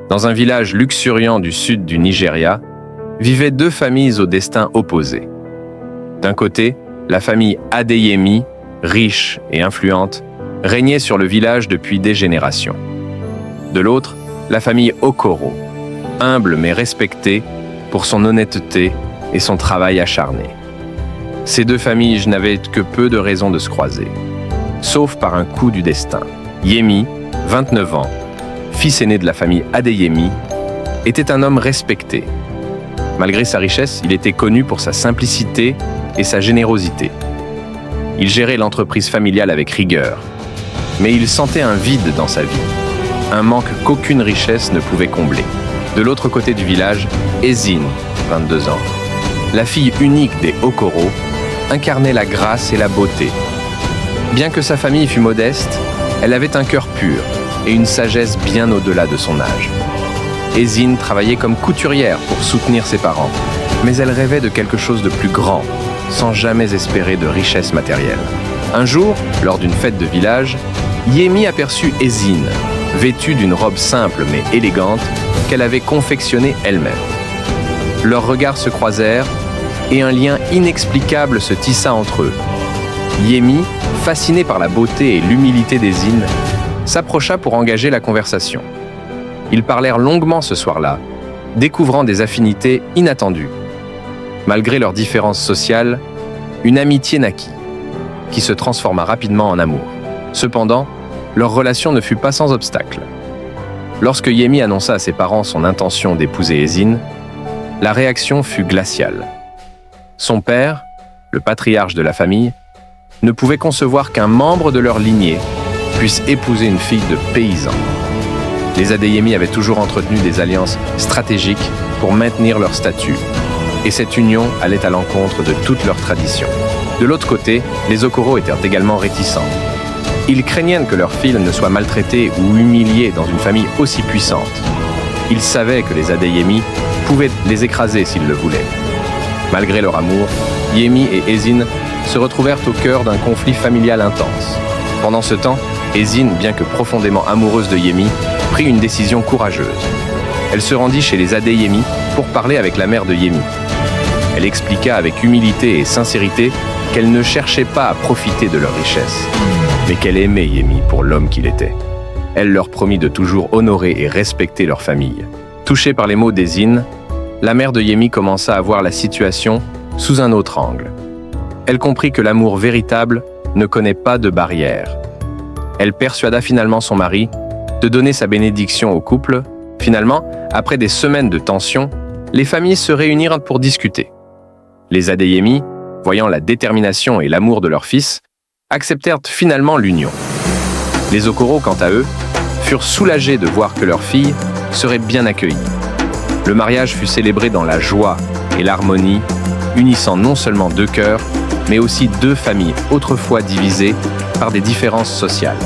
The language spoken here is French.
Dans un village luxuriant du sud du Nigeria, vivaient deux familles au destin opposé. D'un côté, la famille Adeyemi, riche et influente, régnait sur le village depuis des générations. De l'autre, la famille Okoro, humble mais respectée pour son honnêteté et son travail acharné. Ces deux familles n'avaient que peu de raisons de se croiser, sauf par un coup du destin. Yemi, 29 ans, fils aîné de la famille Adeyemi, était un homme respecté. Malgré sa richesse, il était connu pour sa simplicité et sa générosité. Il gérait l'entreprise familiale avec rigueur, mais il sentait un vide dans sa vie, un manque qu'aucune richesse ne pouvait combler. De l'autre côté du village, Ezine, 22 ans, la fille unique des Okoro, incarnait la grâce et la beauté. Bien que sa famille fût modeste, elle avait un cœur pur et une sagesse bien au-delà de son âge. Ezine travaillait comme couturière pour soutenir ses parents, mais elle rêvait de quelque chose de plus grand, sans jamais espérer de richesse matérielle. Un jour, lors d'une fête de village, Yemi aperçut Ezine, vêtue d'une robe simple mais élégante qu'elle avait confectionnée elle-même. Leurs regards se croisèrent et un lien inexplicable se tissa entre eux. Yemi, fasciné par la beauté et l'humilité d'Ezine, s'approcha pour engager la conversation. Ils parlèrent longuement ce soir-là, découvrant des affinités inattendues. Malgré leurs différences sociales, une amitié naquit, qui se transforma rapidement en amour. Cependant, leur relation ne fut pas sans obstacle. Lorsque Yemi annonça à ses parents son intention d'épouser Ezine, la réaction fut glaciale. Son père, le patriarche de la famille, ne pouvait concevoir qu'un membre de leur lignée puisse épouser une fille de paysan. Les Adeyemi avaient toujours entretenu des alliances stratégiques pour maintenir leur statut, et cette union allait à l'encontre de toutes leurs traditions. De l'autre côté, les Okoro étaient également réticents. Ils craignaient que leur fille ne soit maltraitée ou humiliée dans une famille aussi puissante. Ils savaient que les Adeyemi pouvaient les écraser s'ils le voulaient. Malgré leur amour, Yemi et Ezine se retrouvèrent au cœur d'un conflit familial intense. Pendant ce temps, Ezine, bien que profondément amoureuse de Yemi, prit une décision courageuse. Elle se rendit chez les Adeyemi pour parler avec la mère de Yemi. Elle expliqua avec humilité et sincérité qu'elle ne cherchait pas à profiter de leur richesse, mais qu'elle aimait Yemi pour l'homme qu'il était. Elle leur promit de toujours honorer et respecter leur famille. Touchée par les mots d'Ezine, la mère de Yemi commença à voir la situation sous un autre angle. Elle comprit que l'amour véritable ne connaît pas de barrières. Elle persuada finalement son mari de donner sa bénédiction au couple. Finalement, après des semaines de tension, les familles se réunirent pour discuter. Les Adeyemi, voyant la détermination et l'amour de leur fils, acceptèrent finalement l'union. Les Okoro, quant à eux, furent soulagés de voir que leur fille serait bien accueillie. Le mariage fut célébré dans la joie et l'harmonie, unissant non seulement deux cœurs, mais aussi deux familles autrefois divisées par des différences sociales.